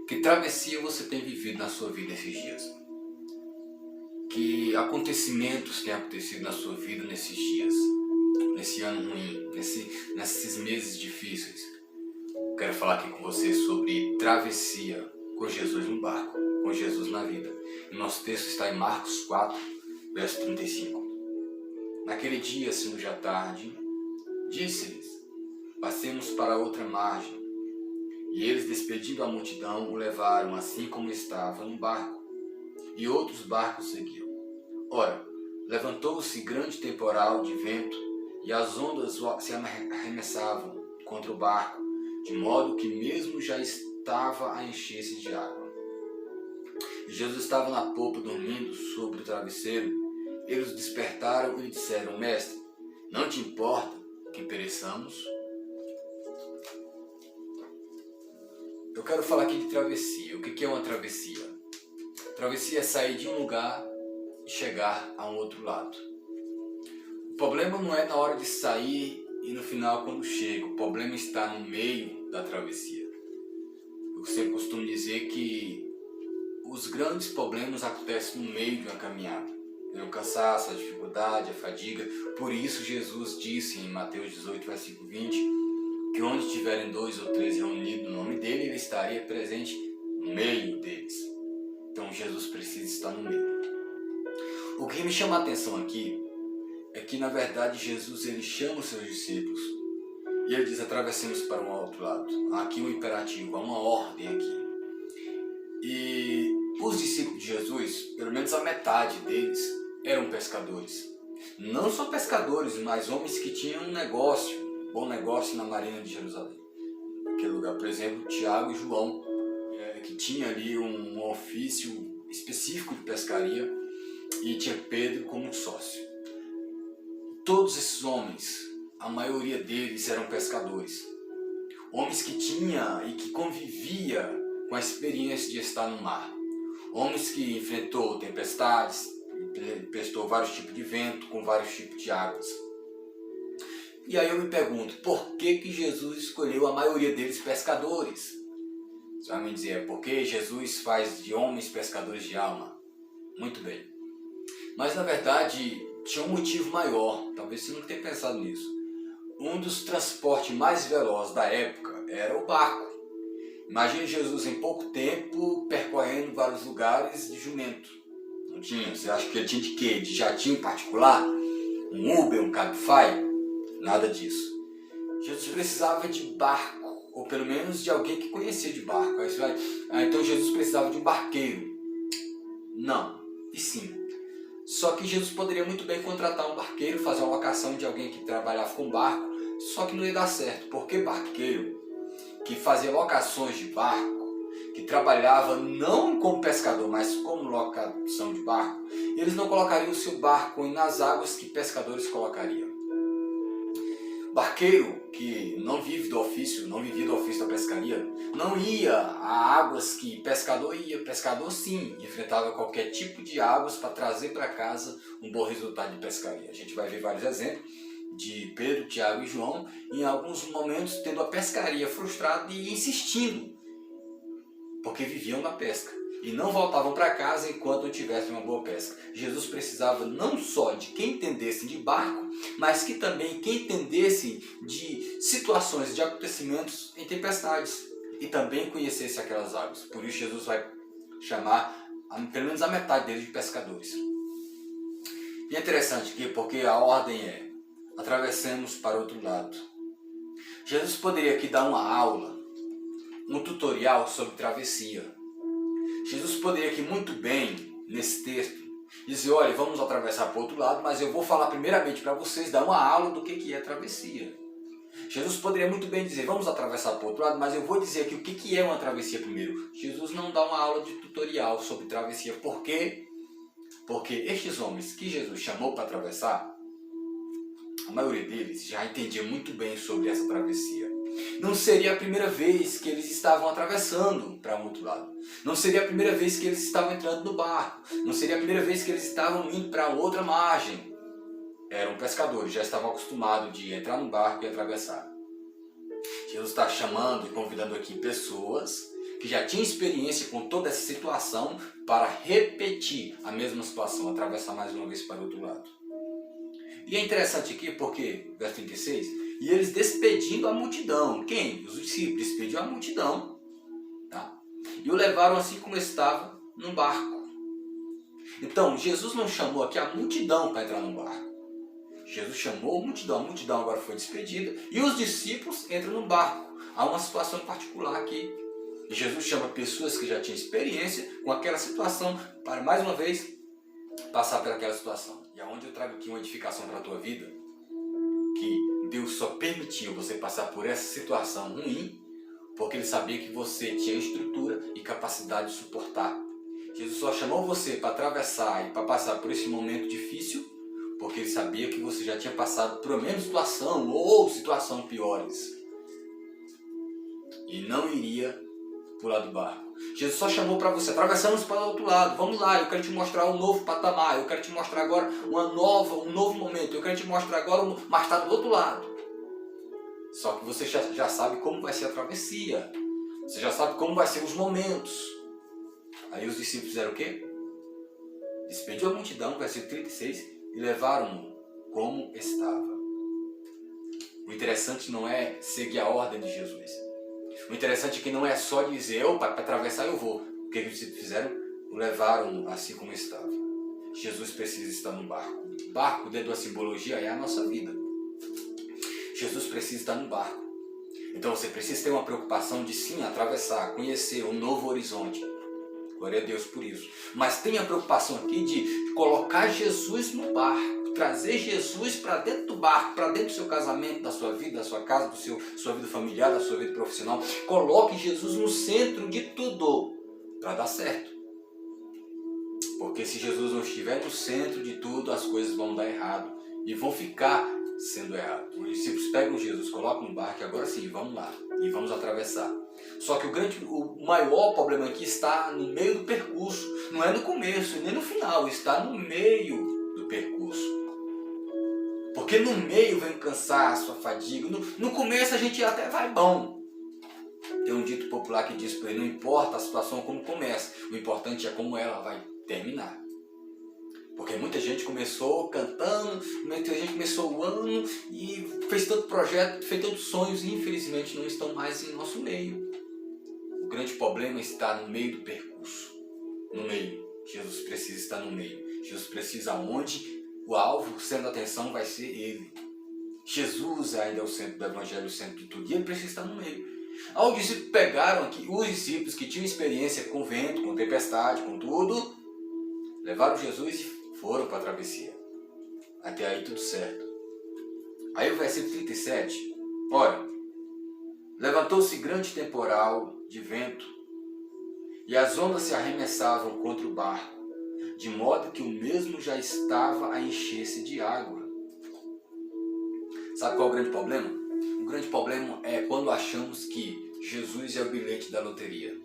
Que travessia você tem vivido na sua vida esses dias? Que acontecimentos têm acontecido na sua vida nesses dias? Nesse ano ruim, nesses meses difíceis? Quero falar aqui com você sobre travessia com Jesus no barco, com Jesus na vida. O nosso texto está em Marcos 4, verso 35. Naquele dia, sendo já tarde, disse-lhes: passemos para outra margem. E eles, despedindo a multidão, o levaram assim como estava no barco. E outros barcos seguiram. Ora, levantou-se grande temporal de vento, e as ondas se arremessavam contra o barco, de modo que mesmo já estava a encher-se de água. E Jesus estava na popa dormindo sobre o travesseiro. Eles o despertaram e lhe disseram: Mestre, não te importa que pereçamos? Eu quero falar aqui de travessia. O que é uma travessia? Travessia é sair de um lugar e chegar a um outro lado. O problema não é na hora de sair e no final quando chega. O problema está no meio da travessia. Eu sempre costumo dizer que os grandes problemas acontecem no meio de uma caminhada. É o cansaço, a dificuldade, a fadiga. Por isso Jesus disse em Mateus 18, versículo 20, que onde tiverem 2 ou 3 reunidos no nome dele, ele estaria presente no meio deles. Então Jesus precisa estar no meio. O que me chama a atenção aqui é que na verdade Jesus ele chama os seus discípulos e ele diz: atravessemos para um outro lado. Há aqui um imperativo, há uma ordem aqui. E os discípulos de Jesus, pelo menos a metade deles, eram pescadores. Não só pescadores, mas homens que tinham um negócio, bom negócio na marina de Jerusalém. Naquele lugar, por exemplo, Tiago e João, que tinha ali um ofício específico de pescaria, e tinha Pedro como sócio. Todos esses homens, a maioria deles eram pescadores. Homens que tinham e que convivia com a experiência de estar no mar. Homens que enfrentou tempestades, enfrentou vários tipos de vento, com vários tipos de águas. E aí eu me pergunto, por que Jesus escolheu a maioria deles pescadores? Você vai me dizer, é porque Jesus faz de homens pescadores de alma? Muito bem. Mas na verdade tinha um motivo maior, talvez você nunca tenha pensado nisso. Um dos transportes mais velozes da época era o barco. Imagine Jesus em pouco tempo percorrendo vários lugares de jumento. Não tinha? Você acha que ele tinha de quê? De jatinho particular? Um Uber, um Cabify? Nada disso. Jesus precisava de barco, ou pelo menos de alguém que conhecia de barco. Aí você vai, então Jesus precisava de um barqueiro. Não, e sim. Só que Jesus poderia muito bem contratar um barqueiro, fazer uma locação de alguém que trabalhava com barco, só que não ia dar certo, porque barqueiro que fazia locações de barco, que trabalhava não como pescador, mas como locação de barco, eles não colocariam o seu barco nas águas que pescadores colocariam. Barqueiro que não vive do ofício, não vivia do ofício da pescaria, não ia a águas que pescador ia. Pescador sim, enfrentava qualquer tipo de águas para trazer para casa um bom resultado de pescaria. A gente vai ver vários exemplos de Pedro, Tiago e João, em alguns momentos tendo a pescaria frustrada e insistindo, porque viviam da pesca e não voltavam para casa enquanto não tivessem uma boa pesca. Jesus precisava não só de quem entendesse de barco, mas que também quem entendesse de situações, de acontecimentos em tempestades e também conhecesse aquelas águas. Por isso Jesus vai chamar pelo menos a metade deles de pescadores. E é interessante aqui porque a ordem é: atravessemos para outro lado. Jesus poderia aqui dar uma aula, um tutorial sobre travessia. Jesus poderia aqui muito bem, nesse texto, dizer: olha, vamos atravessar para o outro lado, mas eu vou falar primeiramente para vocês, dar uma aula do que é travessia. Jesus poderia muito bem dizer: vamos atravessar para o outro lado, mas eu vou dizer aqui o que é uma travessia primeiro. Jesus não dá uma aula de tutorial sobre travessia. Por quê? Porque estes homens que Jesus chamou para atravessar, a maioria deles já entendia muito bem sobre essa travessia. Não seria a primeira vez que eles estavam atravessando para um outro lado. Não seria a primeira vez que eles estavam entrando no barco. Não seria a primeira vez que eles estavam indo para outra margem. Eram pescadores, já estavam acostumados de entrar no barco e atravessar. Jesus está chamando e convidando aqui pessoas que já tinha experiência com toda essa situação, para repetir a mesma situação, atravessar mais uma vez para o outro lado. E é interessante aqui porque, verso 36, e eles despedindo a multidão. Quem? Os discípulos despediram a multidão, tá? E o levaram assim como estava, num barco. Então, Jesus não chamou aqui a multidão para entrar no barco. Jesus chamou a multidão agora foi despedida, e os discípulos entram no barco. Há uma situação particular aqui. E Jesus chama pessoas que já tinham experiência com aquela situação, para mais uma vez, passar pelaquela situação. E aonde eu trago aqui uma edificação para a tua vida, que Deus só permitiu você passar por essa situação ruim, porque Ele sabia que você tinha estrutura e capacidade de suportar. Jesus só chamou você para atravessar e para passar por esse momento difícil, porque Ele sabia que você já tinha passado por a mesma situação ou situação piores. E não iria pular do barco. Jesus só chamou para você, atravessamos para o outro lado, vamos lá, eu quero te mostrar um novo patamar, eu quero te mostrar agora um novo momento, eu quero te mostrar agora mas está do outro lado. Só que você já sabe como vai ser a travessia, você já sabe como vai ser os momentos. Aí os discípulos fizeram o quê? Despediu a multidão, versículo 36, e levaram-no como estava. O interessante não é seguir a ordem de Jesus. O interessante é que não é só dizer, opa, para atravessar eu vou. O que os discípulos fizeram? O levaram assim como estava. Jesus precisa estar no barco. Barco, dentro da simbologia, é a nossa vida. Jesus precisa estar no barco. Então você precisa ter uma preocupação de sim atravessar, conhecer um novo horizonte. Glória a Deus por isso. Mas tem a preocupação aqui de colocar Jesus no barco, trazer Jesus para dentro do barco, para dentro do seu casamento, da sua vida, da sua casa, sua vida familiar, da sua vida profissional. Coloque Jesus no centro de tudo para dar certo. Porque se Jesus não estiver no centro de tudo, as coisas vão dar errado e vão ficar sendo errado. Os discípulos pegam Jesus, colocam no barco e agora sim, vamos lá e vamos atravessar. Só que o maior problema aqui está no meio do percurso. Não é no começo, nem no final. Está no meio do percurso. Porque no meio vem o cansaço, a fadiga. No começo a gente até vai bom. Tem um dito popular que diz por aí, não importa a situação como começa. O importante é como ela vai terminar. Porque muita gente começou cantando, muita gente começou o ano e fez tanto projeto, fez tantos sonhos e infelizmente não estão mais em nosso meio. O grande problema está no meio do percurso. No meio. Jesus precisa estar no meio. Jesus precisa onde o alvo, o centro da atenção vai ser Ele. Jesus ainda é o centro do Evangelho, o centro de tudo. E Ele precisa estar no meio. Aí os discípulos pegaram aqui, os discípulos que tinham experiência com vento, com tempestade, com tudo, levaram Jesus e foram para a travessia. Até aí tudo certo. Aí o versículo 37. Ora, levantou-se grande temporal de vento, e as ondas se arremessavam contra o barco, de modo que o mesmo já estava a encher-se de água. Sabe qual é o grande problema? O grande problema é quando achamos que Jesus é o bilhete da loteria.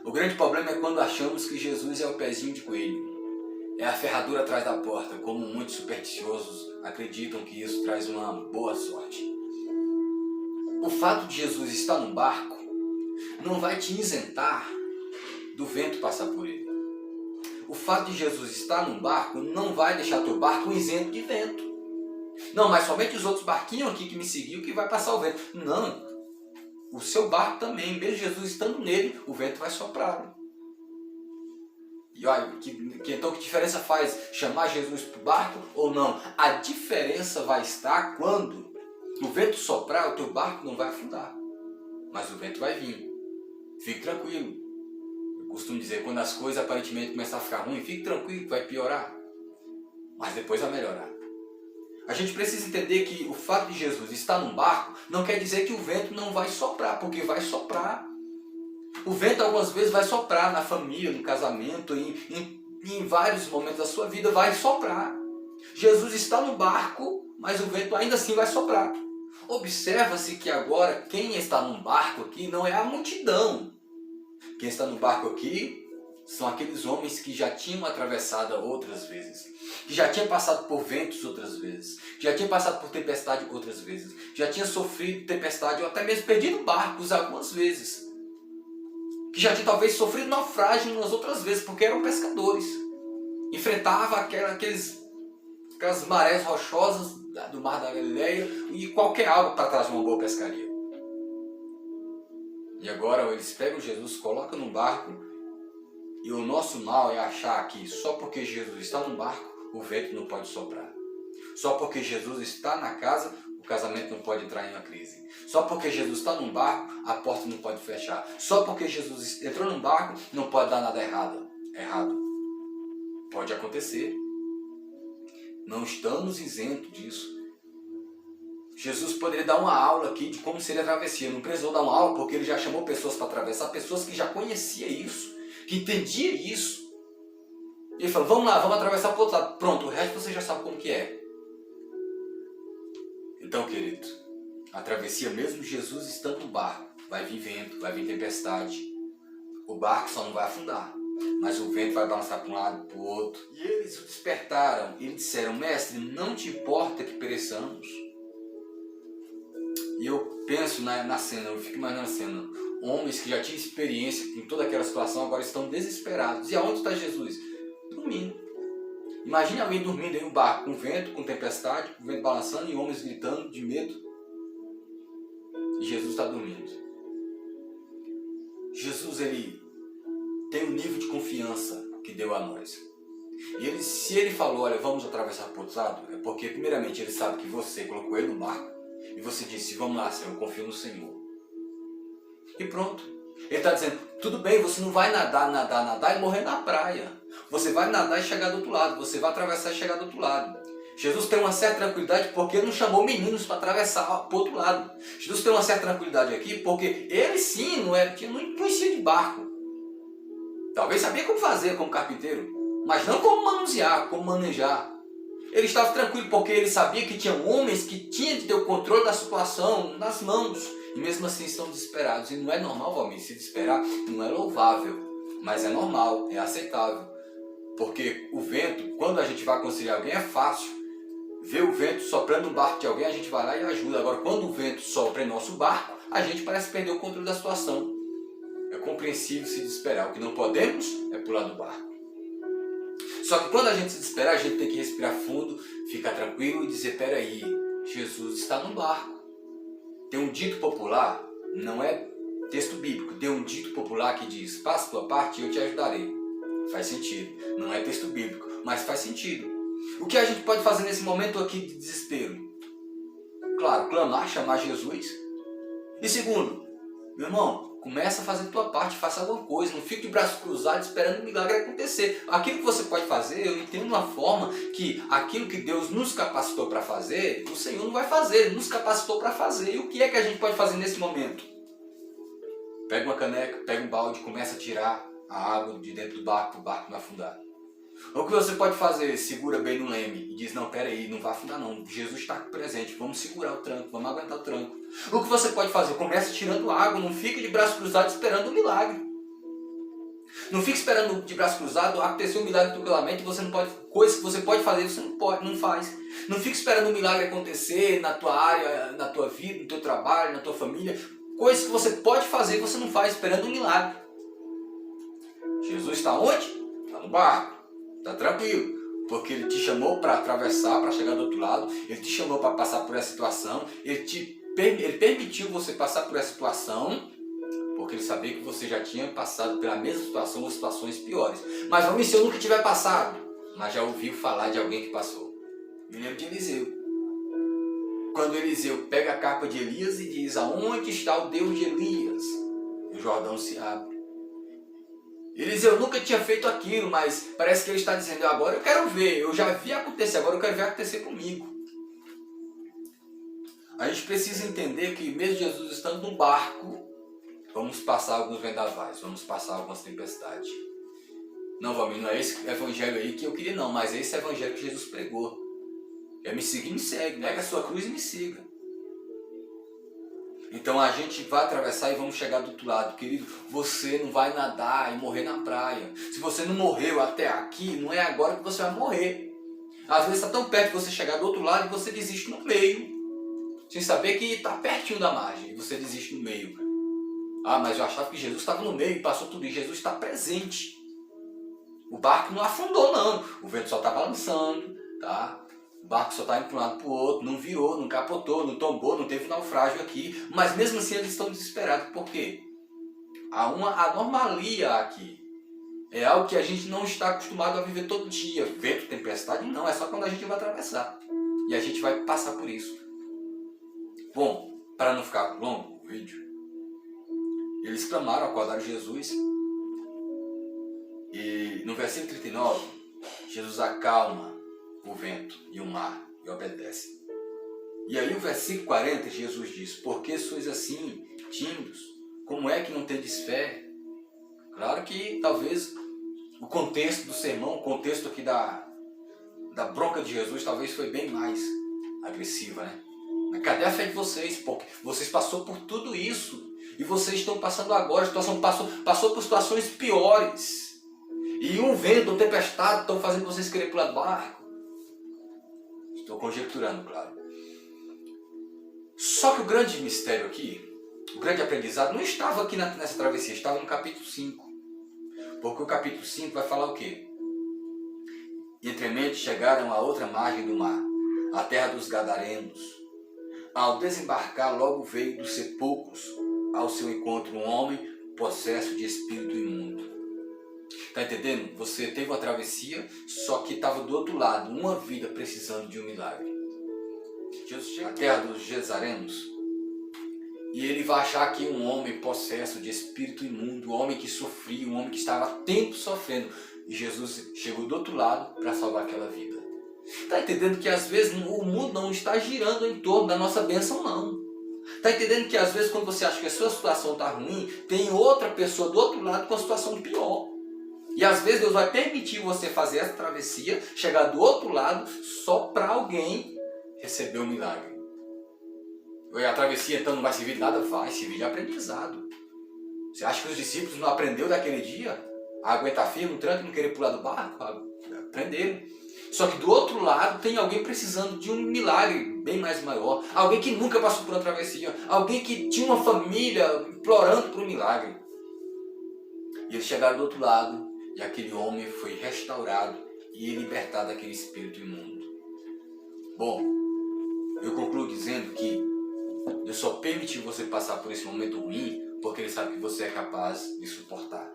O grande problema é quando achamos que Jesus é o pezinho de coelho. É a ferradura atrás da porta, como muitos supersticiosos acreditam que isso traz uma boa sorte. O fato de Jesus estar no barco não vai te isentar do vento passar por ele. O fato de Jesus estar num barco não vai deixar teu barco isento de vento. Não, mas somente os outros barquinhos aqui que me seguiam que vai passar o vento. Não, o seu barco também, mesmo Jesus estando nele, o vento vai soprar. E olha, então que diferença faz chamar Jesus para o barco ou não? A diferença vai estar quando o vento soprar, o teu barco não vai afundar, mas o vento vai vir. Fique tranquilo. Eu costumo dizer, quando as coisas aparentemente começam a ficar ruins, fique tranquilo que vai piorar, mas depois vai melhorar. A gente precisa entender que o fato de Jesus estar num barco não quer dizer que o vento não vai soprar, porque vai soprar. O vento algumas vezes vai soprar na família, no casamento, em vários momentos da sua vida vai soprar. Jesus está no barco, mas o vento ainda assim vai soprar. Observa-se que agora quem está no barco aqui não é a multidão. Quem está no barco aqui são aqueles homens que já tinham atravessado outras vezes, que já tinham passado por ventos outras vezes, que já tinham passado por tempestade outras vezes, já tinham sofrido tempestade ou até mesmo perdido barcos algumas vezes. que já tinha talvez sofrido naufrágio nas outras vezes, porque eram pescadores. Enfrentava aquelas marés rochosas do Mar da Galileia e qualquer água para trás de uma boa pescaria. E agora eles pegam Jesus, colocam num barco, e o nosso mal é achar que só porque Jesus está num barco, o vento não pode soprar. Só porque Jesus está na casa, o casamento não pode entrar em uma crise. Só porque Jesus está num barco, a porta não pode fechar. Só porque Jesus entrou num barco, não pode dar nada errado. Pode acontecer. Não estamos isentos disso. Jesus poderia dar uma aula aqui de como seria a travessia. Não precisou dar uma aula porque ele já chamou pessoas para atravessar, pessoas que já conheciam isso, que entendiam isso. E ele falou, vamos lá, vamos atravessar para o outro lado. Pronto, o resto você já sabe como que é. Então, querido, a travessia, mesmo Jesus estando no barco, vai vir vento, vai vir tempestade. O barco só não vai afundar, mas o vento vai balançar para um lado e para o outro. E eles o despertaram e disseram, mestre, não te importa que pereçamos? E eu penso na cena, eu fico imaginando a cena. Homens que já tinham experiência em toda aquela situação agora estão desesperados. E aonde está Jesus? Dormindo. Imagine alguém dormindo em um barco com vento, com tempestade, com vento balançando e homens gritando de medo. E Jesus está dormindo. Jesus, ele tem um nível de confiança que deu a nós. E se ele falou, olha, vamos atravessar para o outro lado, é porque primeiramente ele sabe que você colocou ele no barco e você disse, vamos lá, Senhor, eu confio no Senhor. E pronto. Ele está dizendo, tudo bem, você não vai nadar e morrer na praia. Você vai nadar e chegar do outro lado. Você vai atravessar e chegar do outro lado. Jesus tem uma certa tranquilidade porque ele não chamou meninos para atravessar para o outro lado. Jesus tem uma certa tranquilidade aqui porque ele sim não conhecia de barco. Talvez sabia como fazer como carpinteiro, mas não como manusear, como manejar. Ele estava tranquilo porque ele sabia que tinha homens que tinham de ter o controle da situação nas mãos. E mesmo assim estão desesperados. E não é normal, Valmir, se desesperar, não é louvável. Mas é normal, é aceitável. Porque o vento, quando a gente vai aconselhar alguém, é fácil. Ver o vento soprando no barco de alguém, a gente vai lá e ajuda. Agora, quando o vento sopra em nosso barco, a gente parece perder o controle da situação. É compreensível se desesperar. O que não podemos é pular do barco. Só que quando a gente se desesperar, a gente tem que respirar fundo, ficar tranquilo e dizer, peraí, Jesus está no barco. Tem um dito popular, não é texto bíblico, tem um dito popular que diz, faça a tua parte e eu te ajudarei. Faz sentido. Não é texto bíblico, mas faz sentido. O que a gente pode fazer nesse momento aqui de desespero? Claro, clamar, chamar Jesus. E segundo, meu irmão, começa a fazer a tua parte, faça alguma coisa, não fique de braços cruzados esperando o milagre acontecer. Aquilo que você pode fazer, eu entendo uma forma que aquilo que Deus nos capacitou para fazer, o Senhor não vai fazer, Ele nos capacitou para fazer. E o que é que a gente pode fazer nesse momento? Pega uma caneca, pega um balde, começa a tirar a água de dentro do barco para o barco não afundar. O que você pode fazer? Segura bem no leme e diz, não, peraí, não vai afundar não, Jesus está presente, vamos segurar o tranco, vamos aguentar o tranco. O que você pode fazer? Começa tirando água, não fique de braços cruzados esperando o milagre. Não fique esperando de braços cruzados acontecer um milagre tranquilamente, você não pode, coisas que você pode fazer, você não faz. Não fique esperando um milagre acontecer na tua área, na tua vida, no teu trabalho, na tua família. Coisas que você pode fazer e você não faz esperando um milagre. Jesus está onde? Está no barco. Está tranquilo, porque Ele te chamou para atravessar, para chegar do outro lado. Ele te chamou para passar por essa situação. Ele permitiu você passar por essa situação, porque Ele sabia que você já tinha passado pela mesma situação ou situações piores. Mas vamos se eu nunca tiver passado, mas já ouviu falar de alguém que passou. Me lembro de Eliseu. Quando Eliseu pega a capa de Elias e diz, aonde está o Deus de Elias? O Jordão se abre. Eliseu nunca tinha feito aquilo, mas parece que ele está dizendo, agora eu quero ver, eu já vi acontecer, agora eu quero ver acontecer comigo. A gente precisa entender que mesmo Jesus estando no barco, vamos passar alguns vendavais, vamos passar algumas tempestades. Não, Valmir, não é esse evangelho aí que eu queria não, mas é esse evangelho que Jesus pregou. É me seguir, me segue, pega a sua cruz e me siga. Então a gente vai atravessar e vamos chegar do outro lado. Querido, você não vai nadar e morrer na praia. Se você não morreu até aqui, não é agora que você vai morrer. Às vezes está tão perto de você chegar do outro lado e você desiste no meio. Sem saber que está pertinho da margem e você desiste no meio. Ah, mas eu achava que Jesus estava no meio e passou tudo isso. Jesus está presente. O barco não afundou, não. O vento só está balançando, tá? O barco só está indo para um lado para o outro, não virou, não capotou, não tombou, não teve naufrágio aqui. Mas mesmo assim eles estão desesperados. Por quê? Há uma anomalia aqui. É algo que a gente não está acostumado a viver todo dia. Vento, tempestade, não. É só quando a gente vai atravessar. E a gente vai passar por isso. Bom, para não ficar longo o vídeo, eles clamaram, acordaram Jesus. E no versículo 39, Jesus acalma o vento e o mar e obedece. E aí o versículo 40, Jesus diz: por que sois assim, tímidos? Como é que não tendes fé? Claro que talvez o contexto do sermão, o contexto aqui da bronca de Jesus, talvez foi bem mais agressiva, né? Mas cadê a fé de vocês? Porque vocês passaram por tudo isso. E vocês estão passando agora, a situação passou por situações piores. E um vento, uma tempestade estão fazendo vocês querer pular do barco. Estou conjecturando, claro. Só que o grande mistério aqui, o grande aprendizado, não estava aqui nessa travessia, estava no capítulo 5. Porque o capítulo 5 vai falar o quê? Entremente chegaram à outra margem do mar, a terra dos Gadarenos. Ao desembarcar, logo veio dos sepulcros ao seu encontro um homem possesso de espírito imundo. Está entendendo? Você teve uma travessia, só que estava do outro lado, uma vida precisando de um milagre. Jesus chega à terra dos Gesarenos e ele vai achar aqui um homem possesso de espírito imundo, um homem que sofria, um homem que estava há tempo sofrendo. E Jesus chegou do outro lado para salvar aquela vida. Está entendendo que às vezes o mundo não está girando em torno da nossa bênção, não. Está entendendo que às vezes quando você acha que a sua situação está ruim, tem outra pessoa do outro lado com a situação pior. E às vezes Deus vai permitir você fazer essa travessia, chegar do outro lado, só para alguém receber o milagre. E a travessia então não vai servir de nada? Vai servir de aprendizado. Você acha que os discípulos não aprenderam daquele dia? A aguentar firme, no tranco, não querer pular do barco? Aprenderam. Só que do outro lado tem alguém precisando de um milagre bem mais maior. Alguém que nunca passou por uma travessia. Alguém que tinha uma família implorando por um milagre. E eles chegaram do outro lado e aquele homem foi restaurado e libertado daquele espírito imundo. Bom, eu concluo dizendo que Deus só permitiu você passar por esse momento ruim porque Ele sabe que você é capaz de suportar.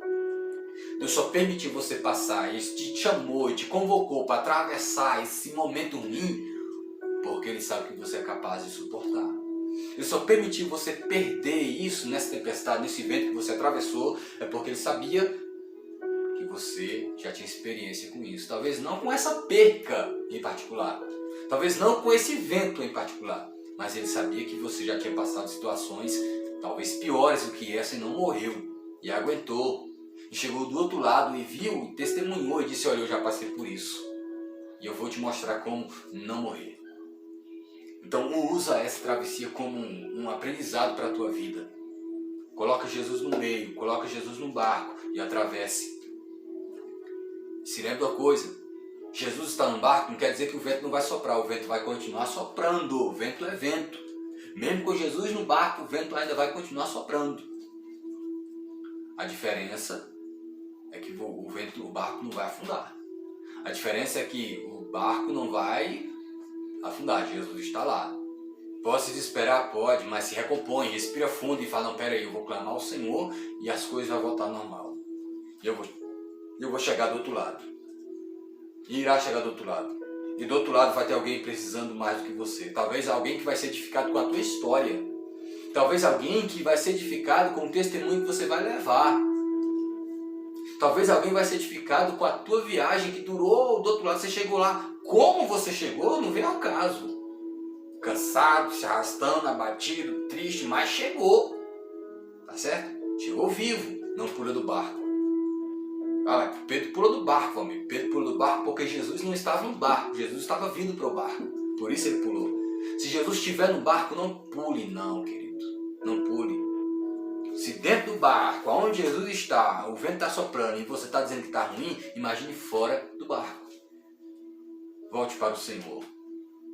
Deus só permitiu você passar, Ele te chamou e te convocou para atravessar esse momento ruim porque Ele sabe que você é capaz de suportar. Ele só permitiu você perder isso nessa tempestade, nesse vento que você atravessou, é porque Ele sabia que você já tinha experiência com isso. Talvez não com essa perca em particular, talvez não com esse vento em particular, mas Ele sabia que você já tinha passado situações talvez piores do que essa e não morreu, e aguentou. E chegou do outro lado e viu, e testemunhou e disse: olha, eu já passei por isso. E eu vou te mostrar como não morrer. Então usa essa travessia como um aprendizado para a tua vida. Coloca Jesus no meio, coloca Jesus no barco e atravesse. Se lembra uma coisa, Jesus está no barco não quer dizer que o vento não vai soprar, o vento vai continuar soprando, o vento é vento. Mesmo com Jesus no barco, o vento ainda vai continuar soprando. A diferença é que o barco não vai afundar. A diferença é que o barco não vai afundar, Jesus está lá. Pode se desesperar? Pode, mas se recompõe, respira fundo e fala: não, peraí, eu vou clamar ao Senhor e as coisas vão voltar ao normal. Eu vou chegar do outro lado. E irá chegar do outro lado. E do outro lado vai ter alguém precisando mais do que você. Talvez alguém que vai ser edificado com a tua história. Talvez alguém que vai ser edificado com o testemunho que você vai levar. Talvez alguém vai ser edificado com a tua viagem que durou do outro lado. Você chegou lá. Como você chegou não vem ao caso. Cansado, se arrastando, abatido, triste, mas chegou. Tá certo? Chegou vivo, não pula do barco. Ah, Pedro pulou do barco, amigo. Pedro pulou do barco porque Jesus não estava no barco. Jesus estava vindo para o barco. Por isso ele pulou. Se Jesus estiver no barco, não pule não, querido. Não pule. Se dentro do barco, onde Jesus está, o vento está soprando e você está dizendo que está ruim, imagine fora do barco. Volte para o Senhor.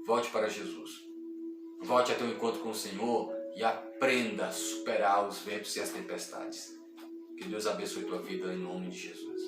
Volte para Jesus. Volte a ter um encontro com o Senhor e aprenda a superar os ventos e as tempestades. Que Deus abençoe tua vida em nome de Jesus.